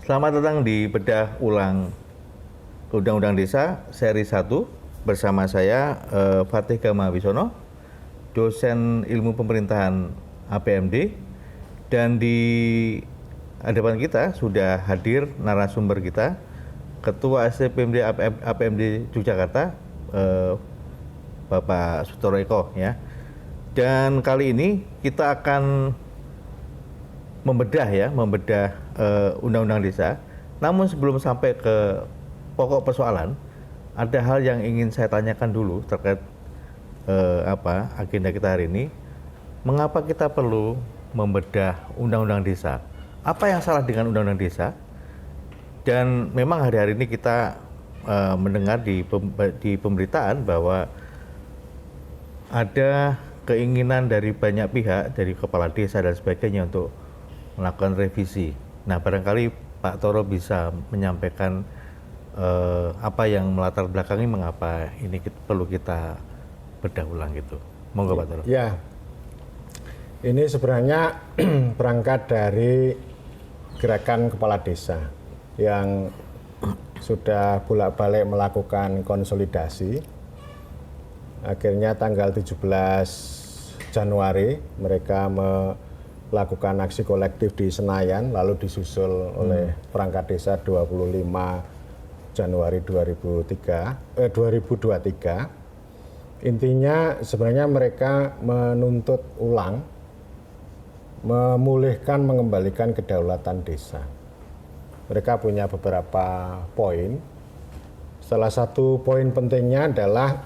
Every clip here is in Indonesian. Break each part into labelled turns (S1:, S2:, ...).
S1: Selamat datang di Bedah Ulang Undang-Undang Desa seri 1 bersama saya Fatih Gama Wisono, dosen ilmu pemerintahan APMD, dan di hadapan kita sudah hadir narasumber kita, Ketua STPMD APMD Yogyakarta, Bapak Sutoro Eko ya. Dan kali ini kita akan membedah undang-undang desa. Namun sebelum sampai ke pokok persoalan, ada hal yang ingin saya tanyakan dulu terkait agenda kita hari ini. Mengapa kita perlu membedah undang-undang desa? Apa yang salah dengan undang-undang desa? Dan memang hari-hari ini kita mendengar di pemberitaan bahwa ada keinginan dari banyak pihak, dari kepala desa dan sebagainya untuk melakukan revisi. Nah, barangkali Pak Toro bisa menyampaikan apa yang melatar belakangi mengapa ini perlu kita bedah ulang gitu. Monggo Pak Toro.
S2: Ya, ini sebenarnya berangkat dari gerakan kepala desa yang sudah bolak-balik melakukan konsolidasi. Akhirnya tanggal 17 Januari mereka melakukan aksi kolektif di Senayan, lalu disusul oleh perangkat desa 25 Januari 2023. Intinya sebenarnya mereka menuntut ulang, memulihkan, mengembalikan kedaulatan desa. Mereka punya beberapa poin. Salah satu poin pentingnya adalah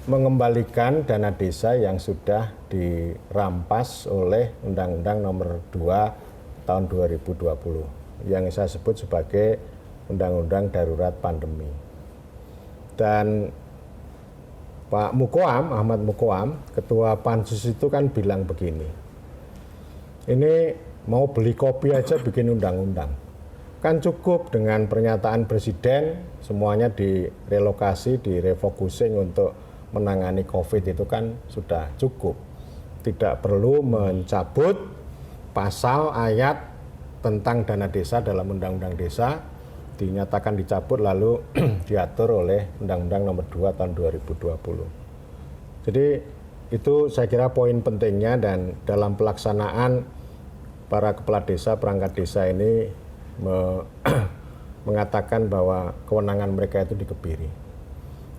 S2: mengembalikan dana desa yang sudah dirampas oleh Undang-Undang Nomor 2 Tahun 2020 yang saya sebut sebagai Undang-Undang Darurat Pandemi. Dan Pak Mukoam, Ahmad Mukoam, Ketua Pansus itu kan bilang begini, ini mau beli kopi aja bikin undang-undang. Kan cukup dengan pernyataan Presiden semuanya direlokasi, direfocusing untuk menangani COVID itu kan sudah cukup. Tidak perlu mencabut pasal ayat tentang dana desa dalam Undang-Undang Desa, dinyatakan dicabut lalu diatur oleh Undang-Undang Nomor 2 Tahun 2020. Jadi itu saya kira poin pentingnya, dan dalam pelaksanaan para kepala desa, perangkat desa ini mengatakan bahwa kewenangan mereka itu dikebiri.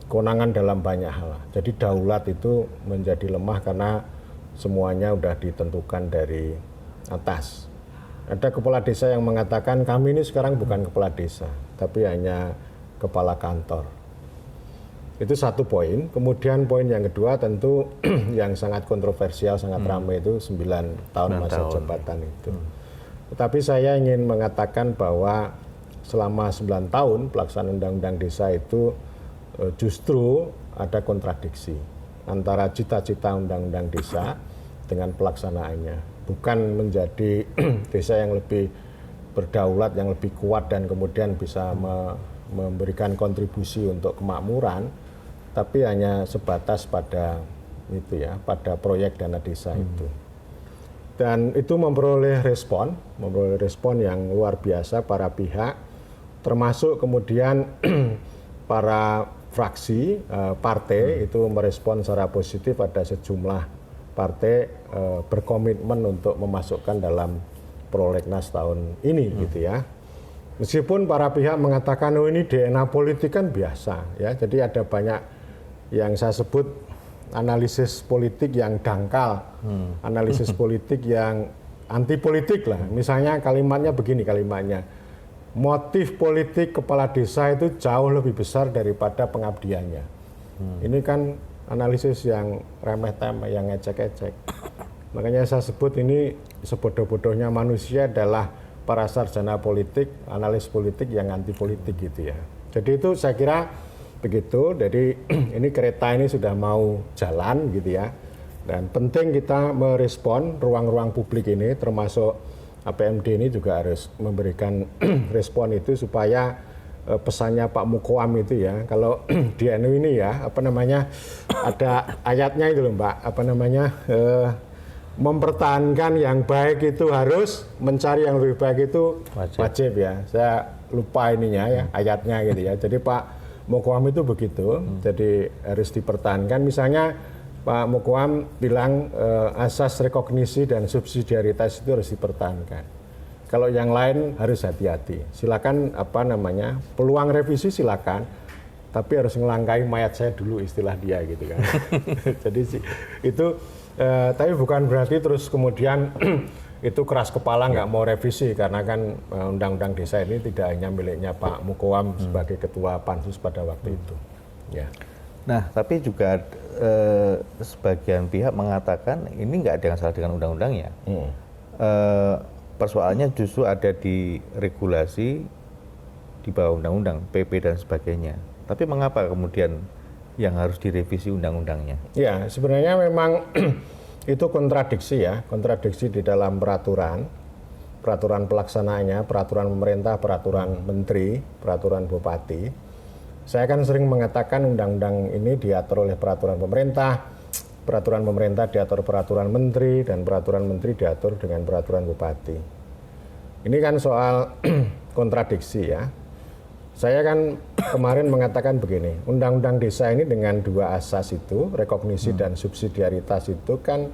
S2: Kewenangan dalam banyak hal. Jadi daulat itu menjadi lemah karena semuanya sudah ditentukan dari atas. Ada kepala desa yang mengatakan kami ini sekarang bukan kepala desa, tapi hanya kepala kantor. Itu satu poin. Kemudian poin yang kedua tentu yang sangat kontroversial, sangat ramai itu 9 tahun masa jabatan itu. Tetapi saya ingin mengatakan bahwa selama 9 tahun pelaksanaan undang-undang desa itu justru ada kontradiksi antara cita-cita undang-undang desa dengan pelaksanaannya. Bukan menjadi desa yang lebih berdaulat, yang lebih kuat dan kemudian bisa memberikan kontribusi untuk kemakmuran, tapi hanya sebatas pada itu ya, pada proyek dana desa itu. Dan itu memperoleh respon yang luar biasa para pihak, termasuk kemudian para fraksi partai itu merespon secara positif. Ada sejumlah partai berkomitmen untuk memasukkan dalam prolegnas tahun ini gitu ya. Meskipun para pihak mengatakan oh ini DNA politik kan biasa ya. Jadi ada banyak yang saya sebut analisis politik yang dangkal, analisis politik yang anti politik lah. Misalnya kalimatnya begini kalimatnya. Motif politik kepala desa itu jauh lebih besar daripada pengabdiannya. Ini kan analisis yang remeh-temeh, yang ecek-ecek. Makanya saya sebut ini sebodoh-bodohnya manusia adalah para sarjana politik, analis politik yang anti politik gitu ya. Jadi itu saya kira begitu. Jadi ini kereta ini sudah mau jalan gitu ya. Dan penting kita merespon ruang-ruang publik ini, termasuk APMD ini juga harus memberikan respon itu supaya pesannya Pak Mukoam itu ya, kalau di NU ini ya, apa namanya, ada ayatnya itu loh Mbak, apa namanya, mempertahankan yang baik itu harus, mencari yang lebih baik itu wajib ya. Saya lupa ininya ya, ayatnya gitu ya. Jadi Pak Mokoam itu begitu, jadi harus dipertahankan. Misalnya Pak Mokoam bilang asas rekognisi dan subsidiaritas itu harus dipertahankan. Kalau yang lain harus hati-hati. Silakan peluang revisi silakan, tapi harus ngelangkai mayat saya dulu, istilah dia gitu kan. Jadi itu tapi bukan berarti terus kemudian itu keras kepala nggak mau revisi, karena kan undang-undang desa ini tidak hanya miliknya Pak Mokoam sebagai ketua pansus pada waktu itu. Ya.
S1: Nah, tapi juga sebagian pihak mengatakan ini nggak ada yang salah dengan undang-undangnya. Persoalannya justru ada di regulasi di bawah undang-undang, PP dan sebagainya. Tapi mengapa kemudian yang harus direvisi undang-undangnya?
S2: Ya, sebenarnya memang itu kontradiksi ya, kontradiksi di dalam peraturan pelaksanaannya, peraturan pemerintah, peraturan menteri, peraturan bupati. Saya kan sering mengatakan undang-undang ini diatur oleh peraturan pemerintah diatur peraturan menteri, dan peraturan menteri diatur dengan peraturan bupati. Ini kan soal kontradiksi ya. Saya kan kemarin mengatakan begini, undang-undang desa ini dengan dua asas itu, rekognisi dan subsidiaritas itu kan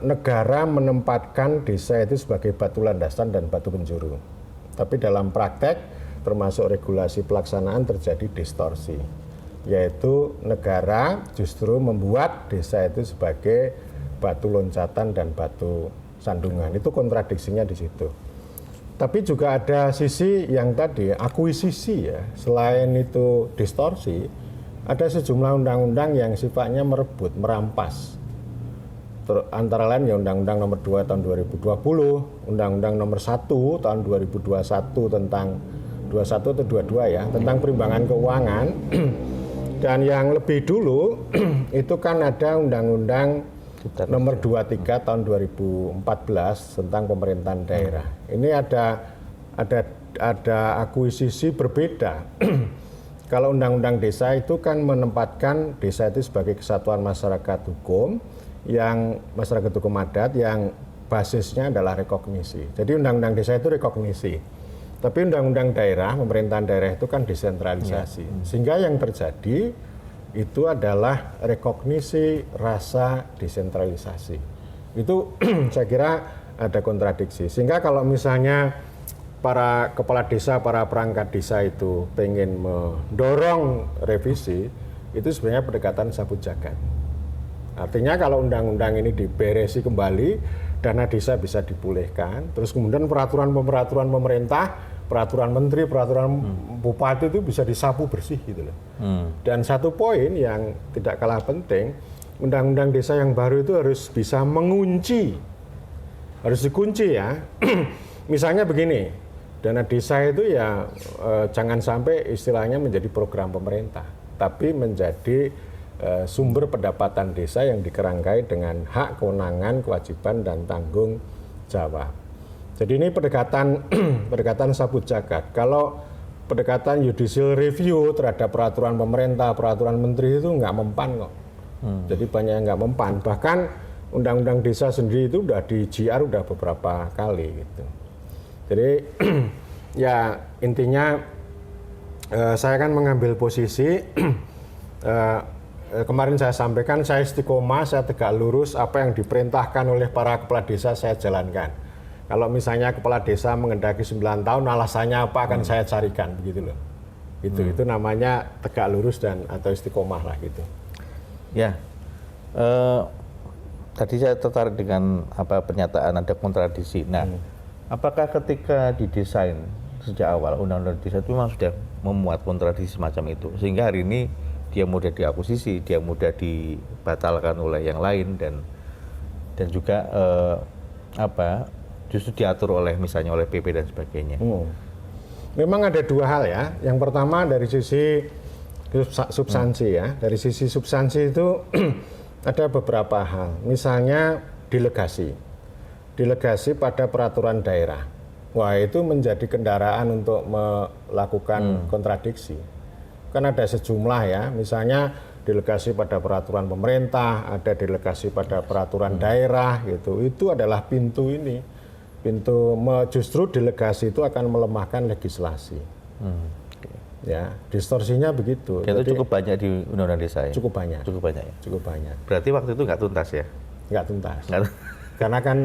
S2: negara menempatkan desa itu sebagai batu landasan dan batu penjuru. Tapi dalam praktek, termasuk regulasi pelaksanaan terjadi distorsi. Yaitu negara justru membuat desa itu sebagai batu loncatan dan batu sandungan. Itu kontradiksinya di situ. Tapi juga ada sisi yang tadi, akuisisi ya. Selain itu distorsi, ada sejumlah undang-undang yang sifatnya merebut, merampas. Antara lain ya Undang-Undang Nomor 2 Tahun 2020, Undang-Undang Nomor 1 Tahun 2021 tentang 21 atau 22 ya, tentang perimbangan keuangan. Dan yang lebih dulu itu kan ada Undang-Undang Nomor 23 Tahun 2014 tentang pemerintahan daerah. Ini ada akuisisi berbeda. Kalau Undang-Undang Desa itu kan menempatkan desa itu sebagai kesatuan masyarakat hukum, yang masyarakat hukum adat yang basisnya adalah rekognisi. Jadi Undang-Undang Desa itu rekognisi. Tapi Undang-Undang Daerah, pemerintahan daerah itu kan desentralisasi. Sehingga yang terjadi itu adalah rekognisi rasa desentralisasi. Itu saya kira ada kontradiksi. Sehingga kalau misalnya para kepala desa, para perangkat desa itu pengen mendorong revisi, itu sebenarnya pendekatan sapu jagat. Artinya kalau undang-undang ini diberesi kembali, dana desa bisa dipulihkan, terus kemudian peraturan pemerintah, peraturan menteri, peraturan bupati itu bisa disapu bersih gitu loh. Dan satu poin yang tidak kalah penting, undang-undang desa yang baru itu harus bisa mengunci, harus dikunci ya. Misalnya begini, dana desa itu ya jangan sampai istilahnya menjadi program pemerintah, tapi menjadi sumber pendapatan desa yang dikerangkai dengan hak, kewenangan, kewajiban, dan tanggung jawab. Jadi ini pendekatan sapu jagat. Kalau pendekatan judicial review terhadap peraturan pemerintah, peraturan menteri itu nggak mempan kok. Jadi banyak yang nggak mempan. Bahkan undang-undang desa sendiri itu udah di GR udah beberapa kali gitu. Jadi ya intinya saya kan mengambil posisi kemarin saya sampaikan, saya istiqomah, saya tegak lurus, apa yang diperintahkan oleh para kepala desa saya jalankan. Kalau misalnya kepala desa mengendaki 9 tahun, alasannya apa akan saya carikan, begitu loh. Itu namanya tegak lurus dan atau istiqomah lah gitu.
S1: Ya, tadi saya tertarik dengan pernyataan ada kontradiksi. Nah, apakah ketika didesain sejak awal undang-undang desa itu memang sudah memuat kontradiksi semacam itu, sehingga hari ini dia mudah diakuisisi, dia mudah dibatalkan oleh yang lain, dan juga justru diatur oleh misalnya oleh PP dan sebagainya.
S2: Memang ada dua hal ya. Yang pertama dari sisi substansi ya. Dari sisi substansi itu ada beberapa hal. Misalnya delegasi pada peraturan daerah. Wah, itu menjadi kendaraan untuk melakukan kontradiksi. Kan ada sejumlah ya. Misalnya delegasi pada peraturan pemerintah, ada delegasi pada peraturan daerah gitu. Itu adalah pintu ini. Justru delegasi itu akan melemahkan legislasi. Ya, distorsinya begitu.
S1: Dan itu cukup banyak di Undang-Undang Desa ya?
S2: Cukup banyak.
S1: Cukup banyak ya?
S2: Cukup banyak.
S1: Berarti waktu itu nggak tuntas ya?
S2: Nggak tuntas. Karena kan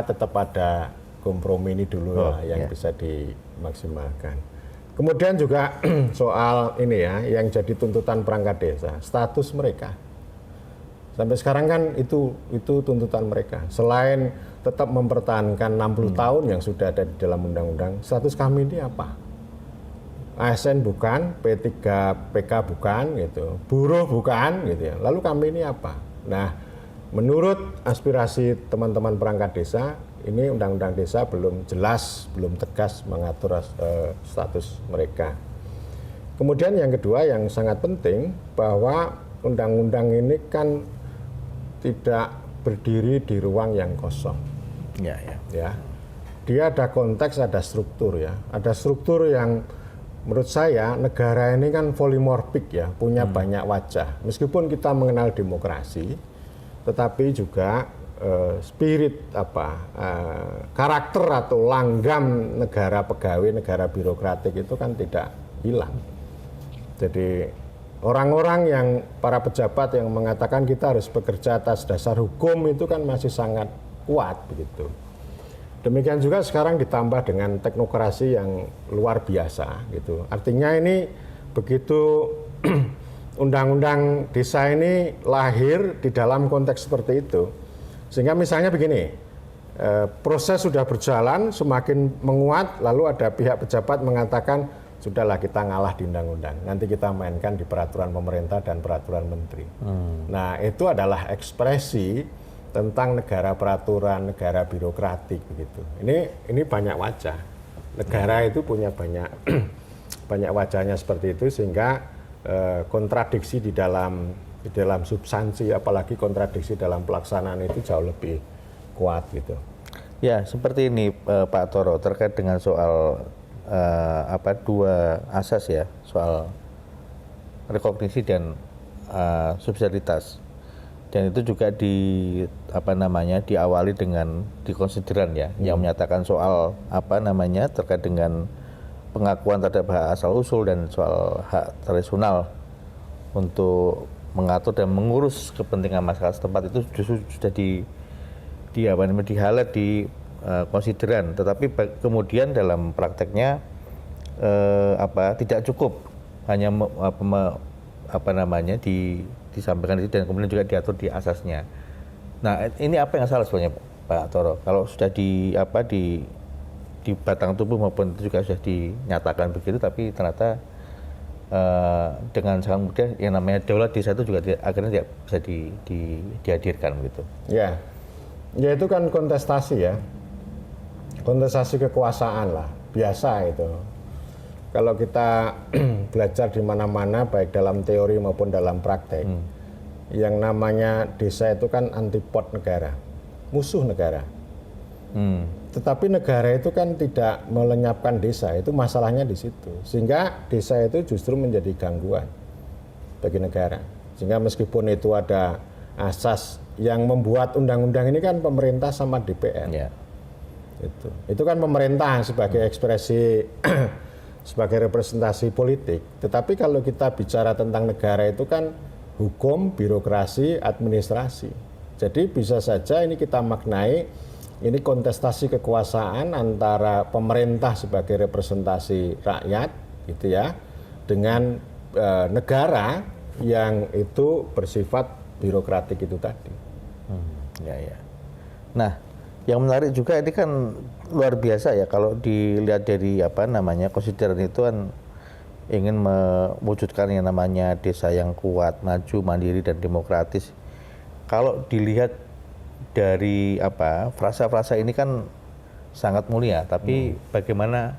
S2: tetap ada kompromi ini dulu lah yang bisa dimaksimalkan. Kemudian juga soal ini ya, yang jadi tuntutan perangkat desa, status mereka. Sampai sekarang kan itu tuntutan mereka. Selain tetap mempertahankan 60 tahun yang sudah ada di dalam undang-undang, status kami ini apa? ASN bukan, P3PK bukan, gitu, buruh bukan, gitu ya. Lalu kami ini apa? Nah, menurut aspirasi teman-teman perangkat desa, ini undang-undang desa belum jelas, belum tegas mengatur status mereka. Kemudian yang kedua yang sangat penting bahwa undang-undang ini kan tidak berdiri di ruang yang kosong.
S1: Ya.
S2: Dia ada konteks, ada struktur ya. Ada struktur yang menurut saya negara ini kan polimorfik ya, punya banyak wajah. Meskipun kita mengenal demokrasi, tetapi juga spirit karakter atau langgam negara pegawai, negara birokratik itu kan tidak hilang. Jadi orang-orang yang para pejabat yang mengatakan kita harus bekerja atas dasar hukum itu kan masih sangat kuat begitu. Demikian juga sekarang ditambah dengan teknokrasi yang luar biasa gitu. Artinya ini begitu undang-undang desa ini lahir di dalam konteks seperti itu. Sehingga misalnya begini, proses sudah berjalan semakin menguat, lalu ada pihak pejabat mengatakan sudahlah kita ngalah di undang-undang, nanti kita mainkan di peraturan pemerintah dan peraturan menteri. Nah itu adalah ekspresi tentang negara peraturan, negara birokratik begitu. Ini banyak wajah. Negara itu punya banyak wajahnya seperti itu sehingga kontradiksi di dalam substansi, apalagi kontradiksi dalam pelaksanaan itu jauh lebih kuat gitu.
S1: Ya, seperti ini Pak Toro terkait dengan soal dua asas ya, soal rekognisi dan subsidiaritas. Dan itu juga diawali dengan dikonsideran ya, yang menyatakan soal terkait dengan pengakuan terhadap hak asal usul dan soal hak tradisional untuk mengatur dan mengurus kepentingan masyarakat setempat itu justru sudah di-highlight di konsideran. Tetapi kemudian dalam prakteknya tidak cukup hanya disampaikan itu dan kemudian juga diatur di asasnya. Nah, ini apa yang salah sebenarnya Pak Toro? Kalau sudah di batang tubuh maupun itu juga sudah dinyatakan begitu, tapi ternyata dengan sangat mudah yang namanya daulat desa itu juga akhirnya tidak bisa dihadirkan begitu. Ya itu kan kontestasi ya, kontestasi kekuasaan lah, biasa itu. Kalau kita belajar di mana-mana baik dalam teori maupun dalam praktek, yang namanya desa itu kan antipod negara, musuh negara. Tetapi negara itu kan tidak melenyapkan desa, itu masalahnya di situ. Sehingga desa itu justru menjadi gangguan bagi negara. Sehingga meskipun itu ada asas yang membuat undang-undang ini kan pemerintah sama DPR. Yeah. Itu kan pemerintah sebagai ekspresi sebagai representasi politik. Tetapi kalau kita bicara tentang negara itu kan hukum, birokrasi, administrasi. Jadi bisa saja ini kita maknai ini kontestasi kekuasaan antara pemerintah sebagai representasi rakyat gitu ya dengan negara yang itu bersifat birokratik itu tadi. Ya. Nah, yang menarik juga ini kan luar biasa ya kalau dilihat dari konsideran itu kan ingin mewujudkan yang namanya desa yang kuat, maju, mandiri dan demokratis. Kalau dilihat dari frasa-frasa ini kan sangat mulia, tapi bagaimana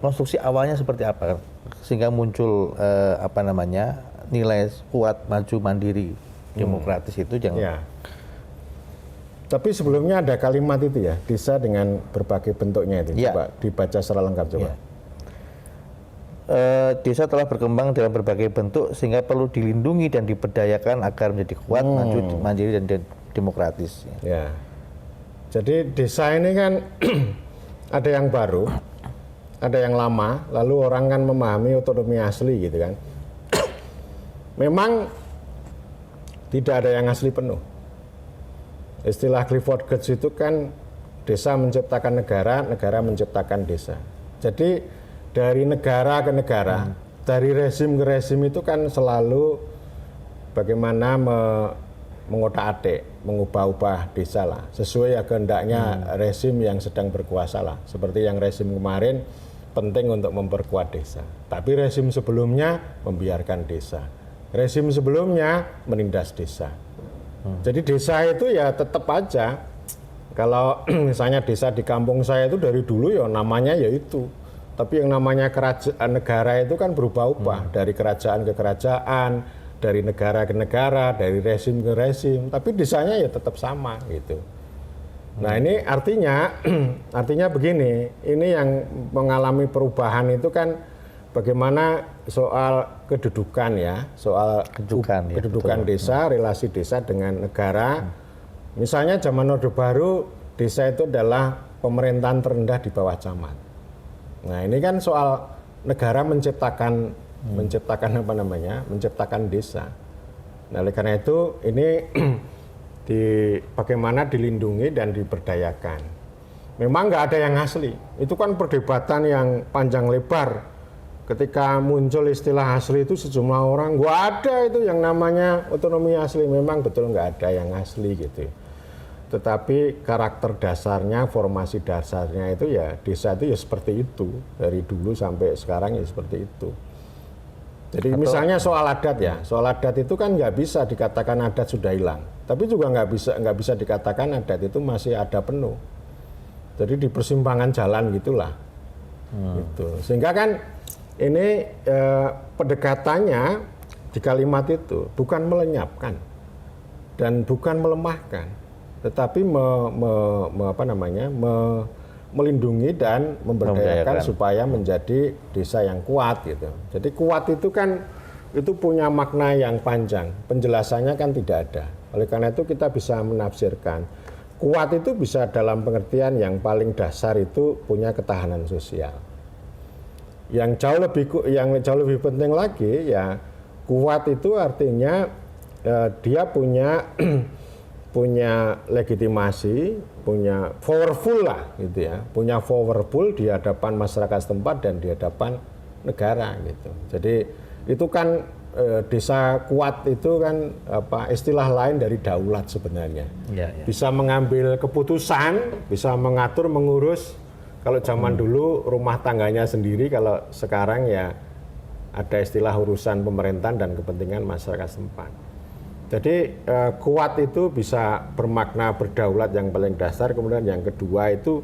S1: konstruksi awalnya seperti apa sehingga muncul nilai kuat, maju, mandiri, demokratis itu yang Tapi sebelumnya ada kalimat itu ya, desa dengan berbagai bentuknya itu. Coba dibaca secara lengkap coba. desa telah berkembang dalam berbagai bentuk sehingga perlu dilindungi dan diberdayakan agar menjadi kuat, maju, mandiri dan demokratis.
S2: Ya. Jadi desa ini kan ada yang baru, ada yang lama, lalu orang kan memahami otonomi asli gitu kan. Memang tidak ada yang asli penuh. Istilah Clifford Geertz itu kan desa menciptakan negara, negara menciptakan desa. Jadi dari negara ke negara, dari rezim ke rezim itu kan selalu bagaimana mengotak-atik, mengubah-ubah desa lah, sesuai ya kehendaknya rezim yang sedang berkuasa lah. Seperti yang rezim kemarin penting untuk memperkuat desa. Tapi rezim sebelumnya membiarkan desa. Rezim sebelumnya menindas desa. Jadi desa itu ya tetap aja, kalau misalnya desa di kampung saya itu dari dulu ya namanya ya itu. Tapi yang namanya kerajaan negara itu kan berubah-ubah, dari kerajaan ke kerajaan, dari negara ke negara, dari rezim ke rezim. Tapi desanya ya tetap sama gitu. Nah ini artinya begini, ini yang mengalami perubahan itu kan bagaimana soal kedudukan ya, soal kedudukan desa, relasi desa dengan negara. Misalnya zaman Orde Baru, desa itu adalah pemerintahan terendah di bawah camat. Nah ini kan soal negara menciptakan desa. Nah oleh karena itu ini bagaimana dilindungi dan diberdayakan. Memang nggak ada yang asli. Itu kan perdebatan yang panjang lebar. Ketika muncul istilah asli itu sejumlah orang, nggak ada itu yang namanya otonomi asli. Memang betul nggak ada yang asli gitu. Tetapi karakter dasarnya, formasi dasarnya itu ya desa itu ya seperti itu. Dari dulu sampai sekarang ya seperti itu. Jadi misalnya soal adat ya, soal adat itu kan nggak bisa dikatakan adat sudah hilang. Tapi juga nggak bisa dikatakan adat itu masih ada penuh. Jadi di persimpangan jalan gitulah. Gitu. Sehingga kan ini pendekatannya di kalimat itu bukan melenyapkan dan bukan melemahkan, tetapi melindungi dan memberdayakan supaya menjadi desa yang kuat gitu. Jadi kuat itu kan itu punya makna yang panjang, penjelasannya kan tidak ada. Oleh karena itu kita bisa menafsirkan kuat itu bisa dalam pengertian yang paling dasar itu punya ketahanan sosial. Yang jauh lebih penting lagi ya kuat itu artinya dia punya punya legitimasi, punya powerful lah gitu ya, punya powerful di hadapan masyarakat setempat dan di hadapan negara gitu. Jadi itu kan desa kuat itu kan istilah lain dari daulat sebenarnya. Bisa mengambil keputusan, bisa mengatur, mengurus. Kalau zaman dulu rumah tangganya sendiri, kalau sekarang ya ada istilah urusan pemerintahan dan kepentingan masyarakat setempat. Jadi kuat itu bisa bermakna berdaulat yang paling dasar, kemudian yang kedua itu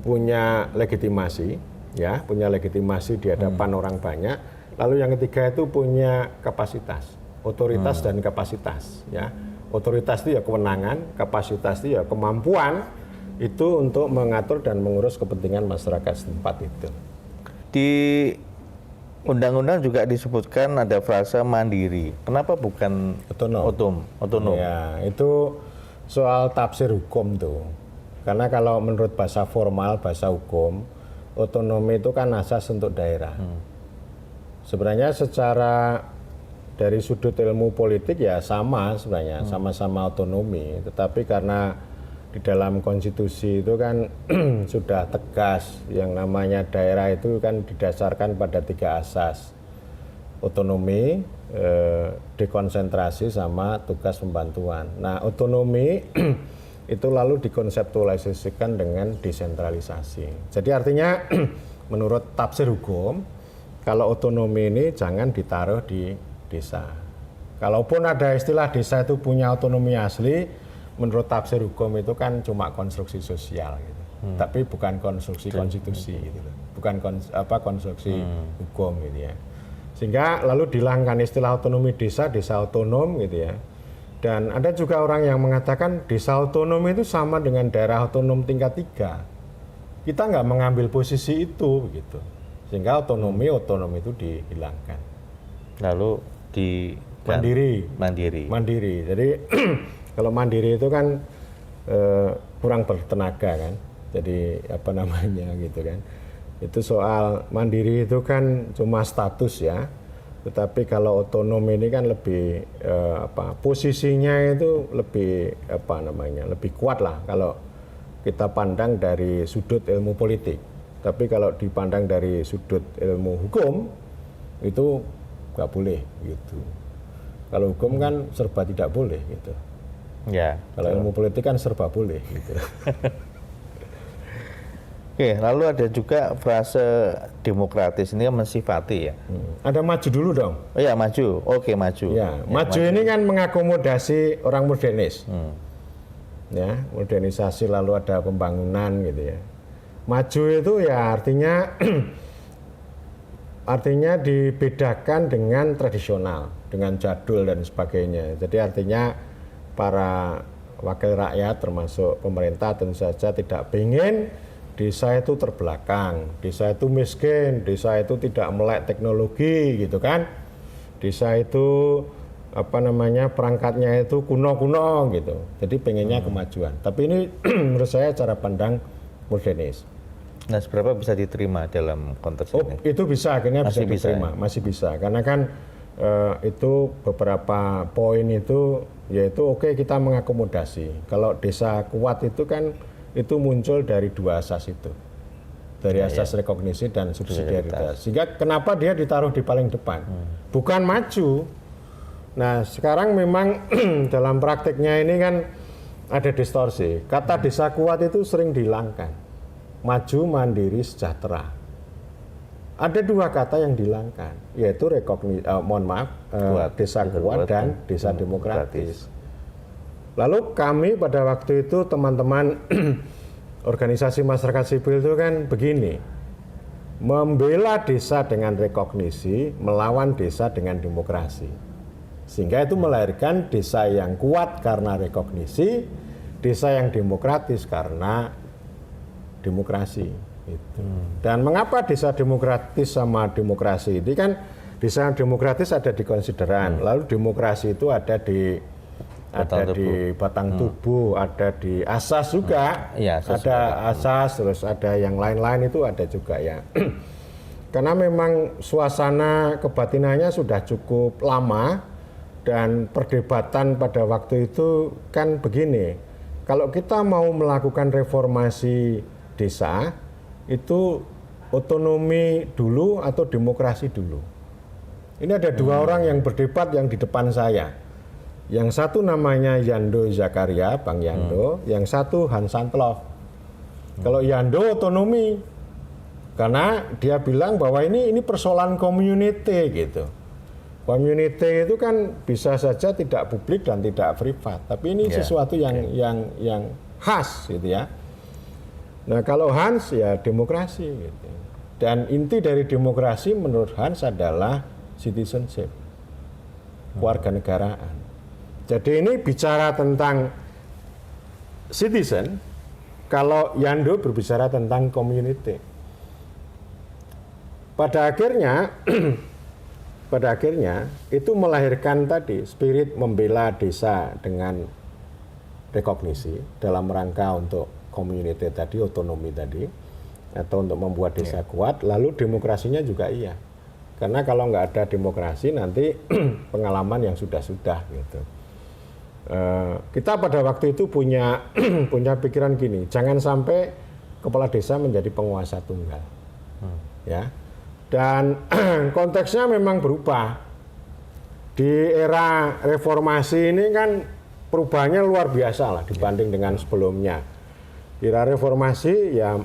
S2: punya legitimasi, ya, punya legitimasi di hadapan orang banyak. Lalu yang ketiga itu punya kapasitas, otoritas dan kapasitas, ya. Otoritas itu ya kewenangan, kapasitas itu ya kemampuan itu untuk mengatur dan mengurus kepentingan masyarakat setempat itu.
S1: Di undang-undang juga disebutkan ada frasa mandiri. Kenapa bukan otonom?
S2: Ya, itu soal tafsir hukum tuh. Karena kalau menurut bahasa formal, bahasa hukum, otonomi itu kan asas untuk daerah. Sebenarnya secara dari sudut ilmu politik ya sama sebenarnya, sama-sama otonomi. Tetapi karena di dalam konstitusi itu kan sudah tegas yang namanya daerah itu kan didasarkan pada 3 asas. Otonomi, dekonsentrasi sama tugas pembantuan. Nah, otonomi itu lalu dikonseptualisasikan dengan desentralisasi. Jadi artinya menurut tafsir hukum, kalau otonomi ini jangan ditaruh di desa. Kalaupun ada istilah desa itu punya otonomi asli, menurut tafsir hukum itu kan cuma konstruksi sosial gitu. Tapi bukan konstruksi konstitusi gitu. Bukan konstruksi hukum gitu ya. Sehingga lalu dihilangkan istilah otonomi desa otonom gitu ya. Dan ada juga orang yang mengatakan desa otonom itu sama dengan daerah otonom tingkat 3. Kita nggak mengambil posisi itu gitu. sehingga otonomi itu dihilangkan.
S1: Lalu di mandiri.
S2: Jadi kalau mandiri itu kan kurang bertenaga kan. Jadi apa namanya gitu kan. Itu soal mandiri itu kan cuma status ya. Tetapi kalau otonom ini kan lebih posisinya itu lebih lebih kuat lah kalau kita pandang dari sudut ilmu politik. Tapi kalau dipandang dari sudut ilmu hukum itu nggak boleh gitu. Kalau hukum kan serba tidak boleh gitu.
S1: Ya.
S2: Kalau ilmu politik kan serba boleh gitu.
S1: Oke, lalu ada juga frase demokratis ini kan mensifati ya.
S2: Ada maju dulu dong.
S1: Oh ya, maju. Oke, maju.
S2: Ya, maju ini kan mengakomodasi orang modernis. Ya, modernisasi lalu ada pembangunan gitu ya. Maju itu ya artinya dibedakan dengan tradisional, dengan jadul dan sebagainya. Jadi artinya para wakil rakyat termasuk pemerintah tentu saja tidak ingin desa itu terbelakang, desa itu miskin, desa itu tidak melek teknologi gitu kan. Desa itu perangkatnya itu kuno-kuno gitu. Jadi pengennya kemajuan. Tapi ini menurut saya cara pandang modernis.
S1: Nah, seberapa bisa diterima dalam konteks ini?
S2: Itu bisa, akhirnya
S1: masih
S2: bisa diterima,
S1: ya?
S2: Masih bisa. Karena kan itu beberapa poin itu yaitu oke, kita mengakomodasi. Kalau desa kuat itu kan itu muncul dari dua asas itu. Dari asas rekognisi dan subsidiaritas. Sehingga kenapa dia ditaruh di paling depan? Bukan maju. Nah, sekarang memang dalam praktiknya ini kan ada distorsi. Kata desa kuat itu sering dihilangkan. Maju, mandiri, sejahtera. Ada dua kata yang dihilangkan, yaitu desa kuat dan desa demokratis. Lalu kami pada waktu itu teman-teman organisasi masyarakat sipil itu kan begini, membela desa dengan rekognisi, melawan desa dengan demokrasi. Sehingga itu melahirkan desa yang kuat karena rekognisi, desa yang demokratis karena demokrasi. Gitu. Dan mengapa desa demokratis sama demokrasi ini kan desa yang demokratis ada di konsideran, lalu demokrasi itu ada di batang tubuh, ada di asas juga, ada asas, terus ada yang lain-lain itu ada juga ya. Karena memang suasana kebatinannya sudah cukup lama dan perdebatan pada waktu itu kan begini, kalau kita mau melakukan reformasi desa itu otonomi dulu atau demokrasi dulu. Ini ada dua orang yang berdebat yang di depan saya. Yang satu namanya Yando Zakaria, Bang Yando, yang satu Hans Santloff. Kalau Yando otonomi, karena dia bilang bahwa ini persoalan community gitu. Community itu kan bisa saja tidak publik dan tidak privat, tapi ini sesuatu yang khas gitu ya. Nah kalau Hans ya demokrasi gitu. Dan inti dari demokrasi menurut Hans adalah citizenship, kewarganegaraan. Jadi ini bicara tentang citizen, kalau Yando berbicara tentang community. Pada akhirnya itu melahirkan tadi spirit membela desa dengan rekognisi dalam rangka untuk community tadi, otonomi tadi, atau untuk membuat desa kuat, lalu demokrasinya juga iya. Karena kalau nggak ada demokrasi nanti pengalaman yang sudah-sudah gitu. Kita pada waktu itu punya pikiran gini, jangan sampai kepala desa menjadi penguasa tunggal, ya. Dan konteksnya memang berubah. Di era reformasi ini kan perubahannya luar biasa lah dibanding dengan sebelumnya. Di era reformasi ya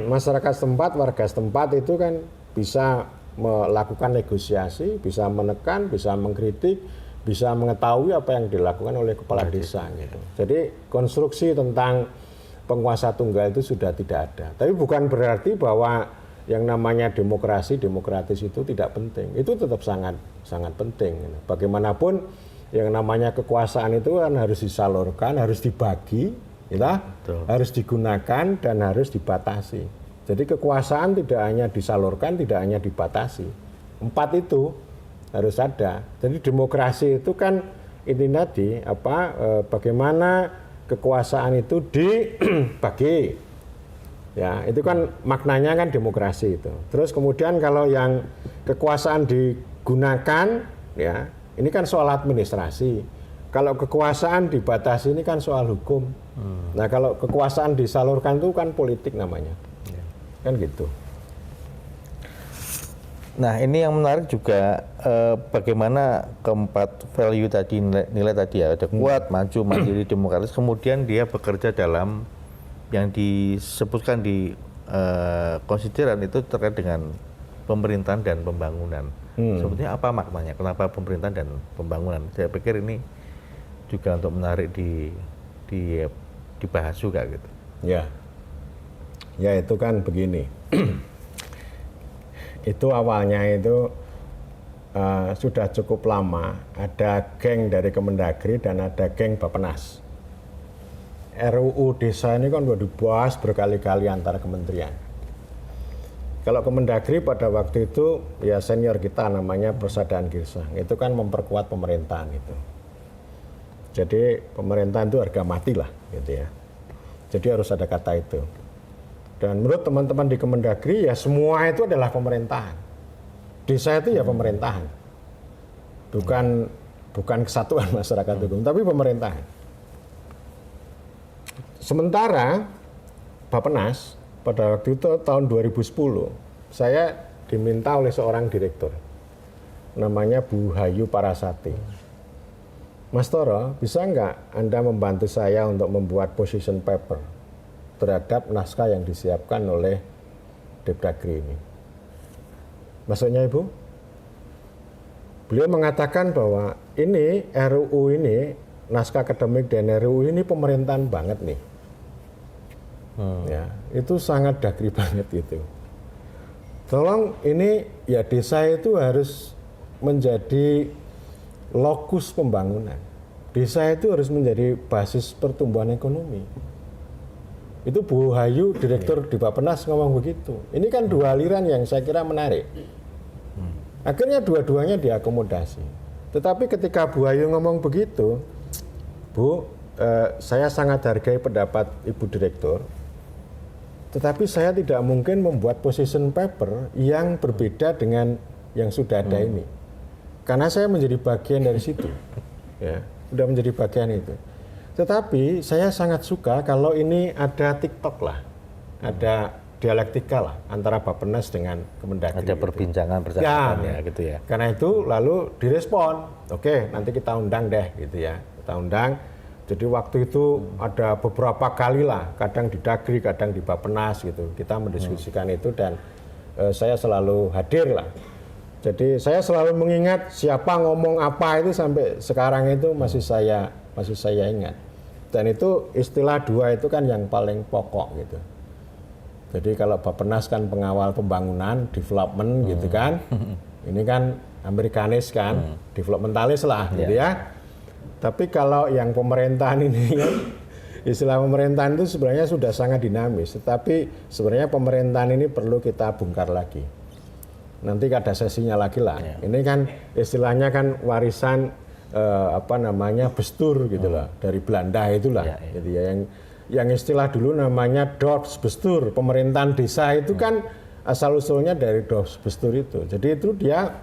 S2: masyarakat setempat, warga setempat itu kan bisa melakukan negosiasi, bisa menekan, bisa mengkritik, bisa mengetahui apa yang dilakukan oleh kepala desa gitu. Jadi konstruksi tentang penguasa tunggal itu sudah tidak ada. Tapi bukan berarti bahwa yang namanya demokratis itu tidak penting. Itu tetap sangat penting. Bagaimanapun yang namanya kekuasaan itu kan harus disalurkan, harus dibagi, harus digunakan dan harus dibatasi. Jadi kekuasaan tidak hanya disalurkan, tidak hanya dibatasi. 4 itu harus ada. Jadi demokrasi itu kan ini tadi bagaimana kekuasaan itu dibagi. Ya, itu kan maknanya kan demokrasi itu. Terus kemudian kalau yang kekuasaan digunakan, ya, ini kan soal administrasi. Kalau kekuasaan dibatasi ini kan soal hukum. Nah, kalau kekuasaan disalurkan itu kan politik namanya. Kan gitu.
S1: Nah, ini yang menarik juga bagaimana keempat value tadi, nilai tadi ya, ada kuat, maju, mandiri, demokratis, kemudian dia bekerja dalam yang disebutkan di konsideran itu terkait dengan pemerintahan dan pembangunan. Sebetulnya apa maknanya? Kenapa pemerintahan dan pembangunan? Saya pikir ini juga untuk menarik dibahas juga gitu.
S2: Ya, ya itu kan begini. Itu awalnya itu sudah cukup lama ada geng dari Kemendagri dan ada geng Bappenas. RUU desa ini kan sudah dibahas berkali-kali antar kementerian. Kalau Kemendagri pada waktu itu ya senior kita namanya Persadahan Girsang, itu kan memperkuat pemerintahan itu. Jadi pemerintahan itu harga mati lah gitu ya. Jadi harus ada kata itu. Dan menurut teman-teman di Kemendagri ya semua itu adalah pemerintahan. Desa itu ya pemerintahan. Bukan kesatuan masyarakat hukum, tapi pemerintahan. Sementara Bappenas pada waktu itu tahun 2010 saya diminta oleh seorang direktur namanya Bu Hayu Parasati. Mas Toro, bisa nggak Anda membantu saya untuk membuat position paper terhadap naskah yang disiapkan oleh Depdagri ini? Maksudnya Ibu? Beliau mengatakan bahwa ini RUU ini, naskah akademik dan RUU ini pemerintahan banget nih. Ya, itu sangat Dagri banget itu. Tolong ini ya desa itu harus menjadi lokus pembangunan. Desa itu harus menjadi basis pertumbuhan ekonomi. Itu Bu Hayu, direktur di Bappenas ngomong begitu. Ini kan dua aliran yang saya kira menarik. Akhirnya dua-duanya diakomodasi. Tetapi ketika Bu Hayu ngomong begitu, Bu, saya sangat hargai pendapat Ibu Direktur, tetapi saya tidak mungkin membuat position paper yang berbeda dengan yang sudah ada ini. Karena saya menjadi bagian dari situ, ya, sudah menjadi bagian itu. Tetapi saya sangat suka kalau ini ada TikTok lah, ada dialektika lah antara Bappenas dengan Kemendagri.
S1: Ada perbincangan bersama ya, gitu ya.
S2: Karena itu lalu direspon, oke, nanti kita undang deh, gitu ya, kita undang. Jadi waktu itu ada beberapa kali lah, kadang di Dagri, kadang di Bappenas gitu. Kita mendiskusikan itu dan saya selalu hadir lah. Jadi saya selalu mengingat siapa ngomong apa itu sampai sekarang itu masih saya ingat. Dan itu istilah dua itu kan yang paling pokok gitu. Jadi kalau Bappenas kan pengawal pembangunan, development gitu kan. Ini kan Amerikanis kan, developmentalis lah gitu ya. Tapi kalau yang pemerintahan ini kan, istilah pemerintahan itu sebenarnya sudah sangat dinamis. Tetapi sebenarnya pemerintahan ini perlu kita bongkar lagi. Nanti ada sesinya lagi lah. Ya. Ini kan istilahnya kan warisan bestur gitu lah dari Belanda itulah. Ya, ya. Gitu ya. Yang istilah dulu namanya Dorpsbestuur, pemerintahan desa itu kan asal usulnya dari Dorpsbestuur itu. Jadi itu dia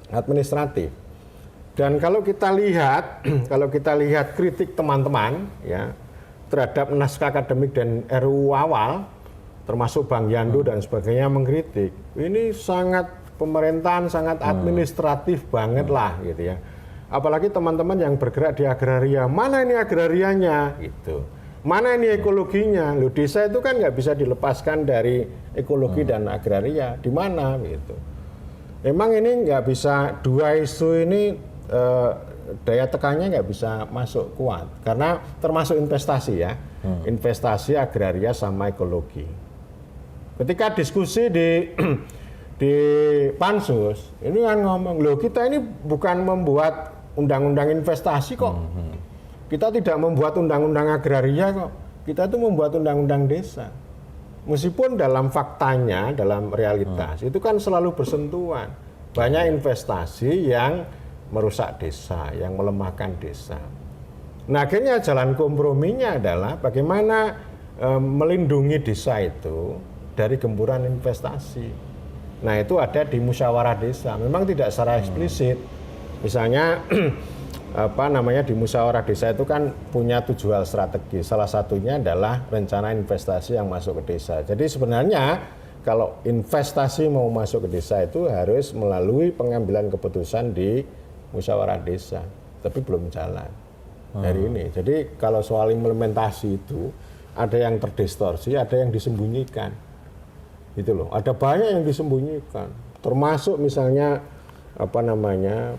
S2: administratif. Dan kalau kita lihat kritik teman-teman ya terhadap naskah akademik dan RUU awal, termasuk Bang Yando dan sebagainya mengkritik, ini sangat pemerintahan sangat administratif banget lah gitu ya. Apalagi teman-teman yang bergerak di agraria, mana ini agrarianya gitu, mana ini ekologinya. Loh, desa itu kan nggak bisa dilepaskan dari ekologi dan agraria, di mana gitu. Memang ini nggak bisa, dua isu ini daya tekannya nggak bisa masuk kuat karena termasuk investasi ya, investasi agraria sama ekologi. Ketika diskusi di pansus ini kan ngomong, loh kita ini bukan membuat undang-undang investasi kok, kita tidak membuat undang-undang agraria kok, kita itu membuat undang-undang desa. Meskipun dalam faktanya, dalam realitas, itu kan selalu bersentuhan. Banyak investasi yang merusak desa, yang melemahkan desa. Nah, akhirnya jalan komprominya adalah bagaimana melindungi desa itu dari gempuran investasi. Nah, itu ada di musyawarah desa. Memang tidak secara eksplisit. Misalnya di musyawarah desa itu kan punya tujuan strategi. Salah satunya adalah rencana investasi yang masuk ke desa. Jadi sebenarnya kalau investasi mau masuk ke desa itu harus melalui pengambilan keputusan di musyawarah desa. Tapi belum jalan hari ini. Jadi kalau soal implementasi itu ada yang terdistorsi, ada yang disembunyikan. Gitu loh. Ada banyak yang disembunyikan. Termasuk misalnya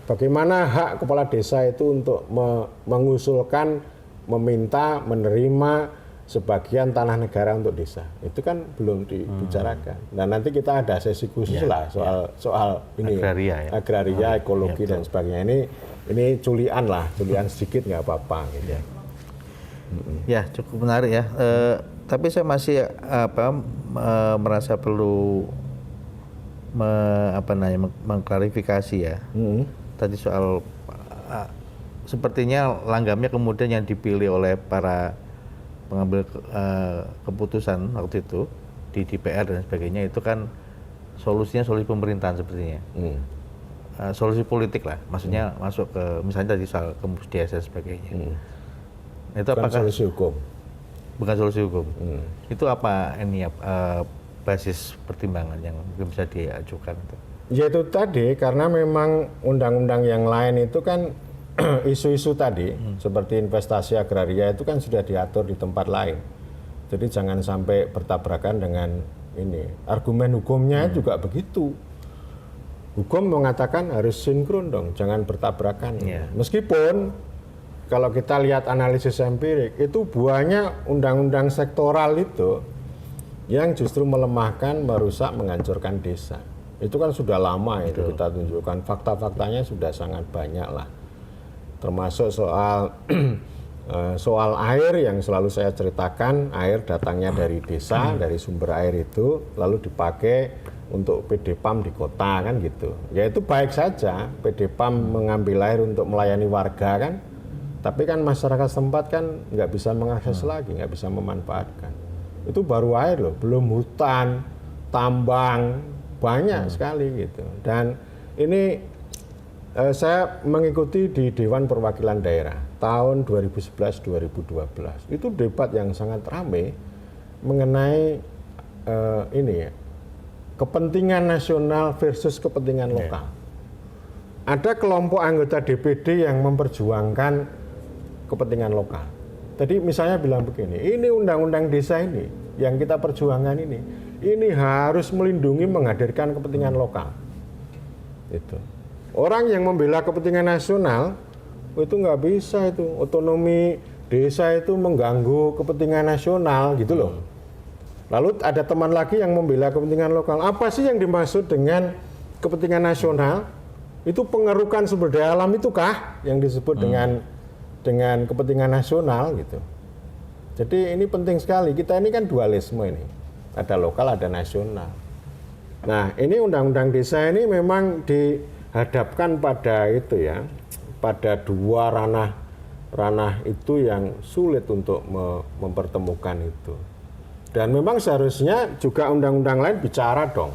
S2: bagaimana hak kepala desa itu untuk mengusulkan, meminta, menerima sebagian tanah negara untuk desa. Itu kan belum dibicarakan. Dan nanti kita ada sesi khusus lah soal ini agraria, ekologi dan sebagainya. Ini culian sedikit nggak apa-apa gitu.
S1: Ya, cukup menarik ya. Tapi saya masih merasa perlu mengklarifikasi ya. Tadi soal sepertinya langgamnya kemudian yang dipilih oleh para pengambil keputusan waktu itu di DPR dan sebagainya itu kan solusi pemerintahan sepertinya. Solusi politik lah, maksudnya masuk ke misalnya tadi soal kampus desa dan sebagainya. Itu
S2: bukan
S1: apakah
S2: solusi hukum?
S1: Bukan solusi hukum. Itu apa ini basis pertimbangan yang mungkin bisa diajukan itu?
S2: Ya itu tadi, karena memang undang-undang yang lain itu kan isu-isu tadi seperti investasi agraria itu kan sudah diatur di tempat lain. Jadi jangan sampai bertabrakan dengan ini. Argumen hukumnya juga begitu. Hukum mengatakan harus sinkron dong, jangan bertabrakan. Meskipun kalau kita lihat analisis empirik itu banyak undang-undang sektoral itu yang justru melemahkan, merusak, menghancurkan desa. Itu kan sudah lama itu kita tunjukkan. Fakta-faktanya sudah sangat banyak lah. Termasuk soal air yang selalu saya ceritakan, air datangnya dari desa, dari sumber air itu, lalu dipakai untuk PD PAM di kota kan gitu. Ya itu baik saja, PD PAM mengambil air untuk melayani warga kan, tapi kan masyarakat setempat kan nggak bisa mengakses lagi, nggak bisa memanfaatkan. Itu baru air loh, belum hutan, tambang, banyak sekali gitu. Dan ini saya mengikuti di Dewan Perwakilan Daerah tahun 2011-2012. Itu debat yang sangat ramai mengenai kepentingan nasional versus kepentingan lokal. Ada kelompok anggota DPD yang memperjuangkan kepentingan lokal. Jadi misalnya bilang begini, ini undang-undang desa ini yang kita perjuangkan ini harus melindungi, menghadirkan kepentingan lokal. Itu. Orang yang membela kepentingan nasional itu nggak bisa itu, otonomi desa itu mengganggu kepentingan nasional gitu loh. Lalu ada teman lagi yang membela kepentingan lokal. Apa sih yang dimaksud dengan kepentingan nasional? Itu pengerukan sumber daya alam itu kah yang disebut dengan kepentingan nasional gitu. Jadi ini penting sekali. Kita ini kan dualisme ini. Ada lokal, ada nasional. Nah, ini undang-undang desa ini memang dihadapkan pada itu ya, pada dua ranah itu yang sulit untuk mempertemukan itu. Dan memang seharusnya juga undang-undang lain bicara dong.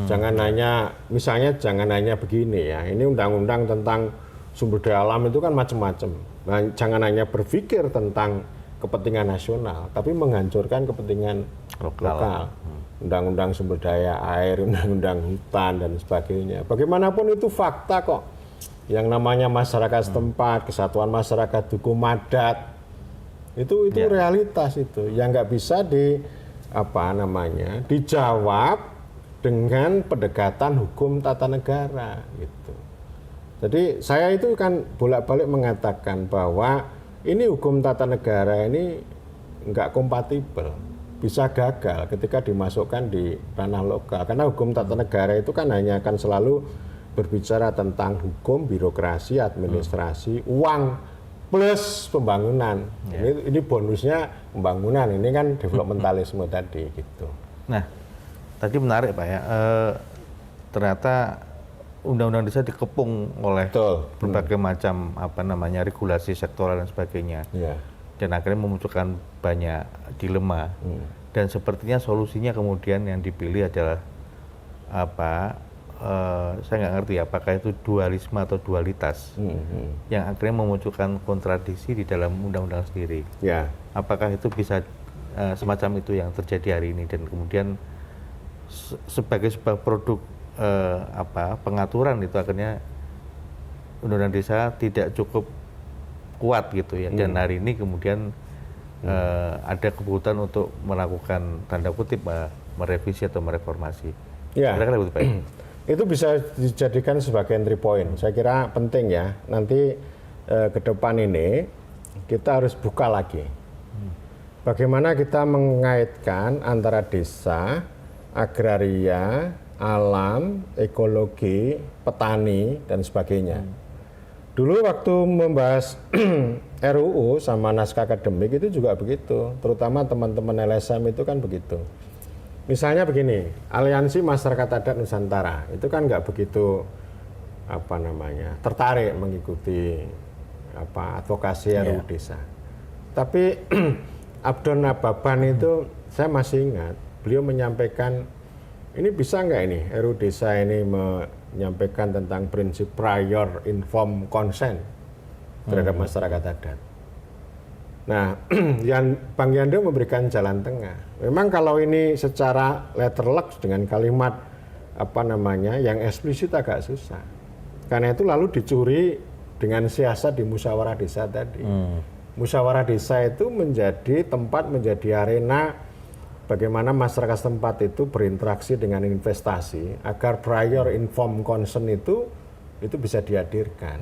S2: Jangan hanya begini ya. Ini undang-undang tentang sumber daya alam itu kan macam-macam. Nah, jangan hanya berpikir tentang kepentingan nasional, tapi menghancurkan kepentingan lokal. Undang-undang sumber daya air, undang-undang hutan dan sebagainya. Bagaimanapun itu fakta kok. Yang namanya masyarakat setempat, kesatuan masyarakat, hukum adat, itu realitas itu. Yang nggak bisa dijawab dengan pendekatan hukum tata negara gitu. Jadi saya itu kan bolak-balik mengatakan bahwa ini hukum tata negara ini nggak kompatibel, bisa gagal ketika dimasukkan di ranah lokal. Karena hukum tata negara itu kan hanya akan selalu berbicara tentang hukum, birokrasi, administrasi, uang plus pembangunan. Ini bonusnya pembangunan, ini kan developmentalisme tadi gitu.
S1: Nah, tadi menarik Pak ya, ternyata undang-undang desa dikepung oleh
S2: Betul.
S1: berbagai macam regulasi sektoral dan sebagainya.
S2: Ya.
S1: Dan akhirnya memunculkan banyak dilema. Dan sepertinya solusinya kemudian yang dipilih adalah saya nggak ngerti apakah itu dualisme atau dualitas yang akhirnya memunculkan kontradiksi di dalam undang-undang sendiri.
S2: Ya.
S1: Apakah itu bisa semacam itu yang terjadi hari ini dan kemudian sebagai sebuah produk pengaturan itu akhirnya undang-undang desa tidak cukup kuat gitu ya, dan hari ini kemudian ada kebutuhan untuk melakukan tanda kutip merevisi atau mereformasi.
S2: Ya.
S1: Kira-kira begitu Pak.
S2: Itu bisa dijadikan sebagai entry point. Saya kira penting ya. Nanti ke depan ini kita harus buka lagi. Bagaimana kita mengaitkan antara desa, agraria, alam, ekologi, petani, dan sebagainya. Dulu waktu membahas RUU sama naskah akademik itu juga begitu. Terutama teman-teman LSM itu kan begitu. Misalnya begini, Aliansi Masyarakat Adat Nusantara itu kan nggak begitu tertarik mengikuti advokasi RUU desa. Tapi Abdon Nababan itu saya masih ingat, beliau menyampaikan ini bisa nggak ini RUU desa ini menyampaikan tentang prinsip prior informed consent terhadap masyarakat adat. Nah, Bang Yando memberikan jalan tengah. Memang kalau ini secara letterlux dengan kalimat yang eksplisit agak susah. Karena itu lalu dicuri dengan siasat di musyawarah desa tadi. Musyawarah desa itu menjadi tempat, menjadi arena bagaimana masyarakat setempat itu berinteraksi dengan investasi agar prior informed consent itu bisa dihadirkan.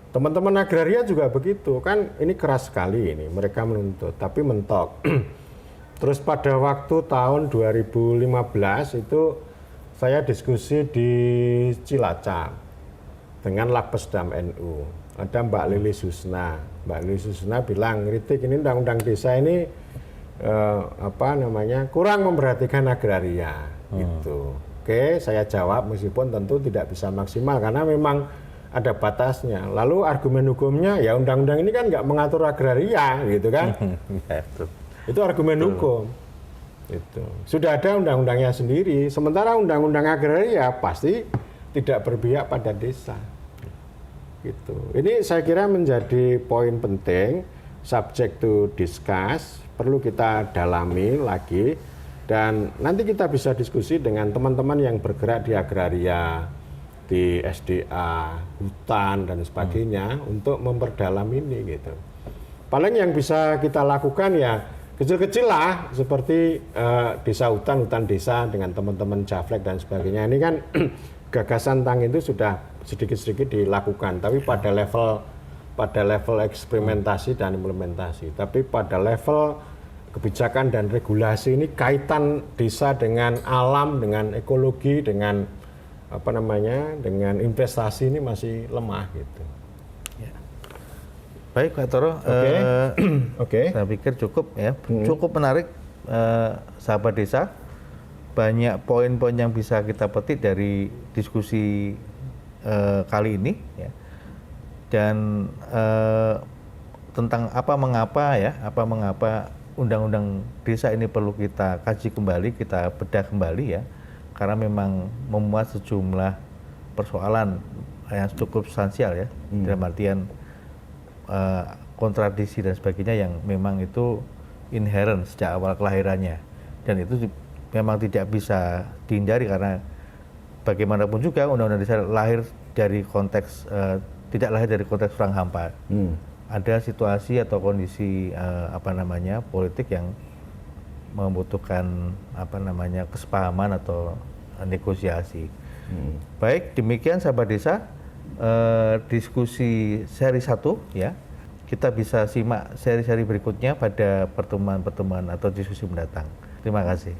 S2: Teman-teman agraria juga begitu, kan ini keras sekali ini, mereka menuntut, tapi mentok. Terus pada waktu tahun 2015 itu saya diskusi di Cilacap dengan Lakpesdam NU. Ada Mbak Lili Susna. Mbak Lili Susna bilang, kritik ini undang-undang desa ini kurang memperhatikan agraria gitu. Oke, saya jawab meskipun tentu tidak bisa maksimal karena memang ada batasnya. Lalu argumen hukumnya ya undang-undang ini kan nggak mengatur agraria gitu kan. Itu argumen hukum. Itu sudah ada undang-undangnya sendiri. Sementara undang-undang agraria pasti tidak berpihak pada desa. Gitu. Ini saya kira menjadi poin penting, subject to discuss, perlu kita dalami lagi dan nanti kita bisa diskusi dengan teman-teman yang bergerak di agraria, di SDA, hutan dan sebagainya untuk memperdalam ini gitu. Paling yang bisa kita lakukan ya kecil-kecil lah seperti desa hutan desa dengan teman-teman Jaflek dan sebagainya. Ini kan gagasan tang itu sudah sedikit-sedikit dilakukan, tapi pada level eksperimentasi dan implementasi. Tapi pada level kebijakan dan regulasi ini kaitan desa dengan alam, dengan ekologi, dengan dengan investasi ini masih lemah gitu.
S1: Ya. Baik Pak Toro,
S2: Oke.
S1: Saya pikir cukup ya, cukup menarik sahabat desa. Banyak poin-poin yang bisa kita petik dari diskusi kali ini ya. Dan tentang mengapa undang-undang desa ini perlu kita kaji kembali, kita bedah kembali ya. Karena memang memuat sejumlah persoalan yang cukup substansial ya, dalam artian kontradiksi dan sebagainya yang memang itu inherent sejak awal kelahirannya, dan itu memang tidak bisa dihindari karena bagaimanapun juga undang-undang desa lahir dari konteks tidak lahir dari konteks perang hampa. Ada situasi atau kondisi politik yang membutuhkan kesepahaman atau negosiasi. Baik, demikian sahabat desa diskusi seri 1 ya. Kita bisa simak seri-seri berikutnya pada pertemuan-pertemuan atau diskusi mendatang. Terima kasih.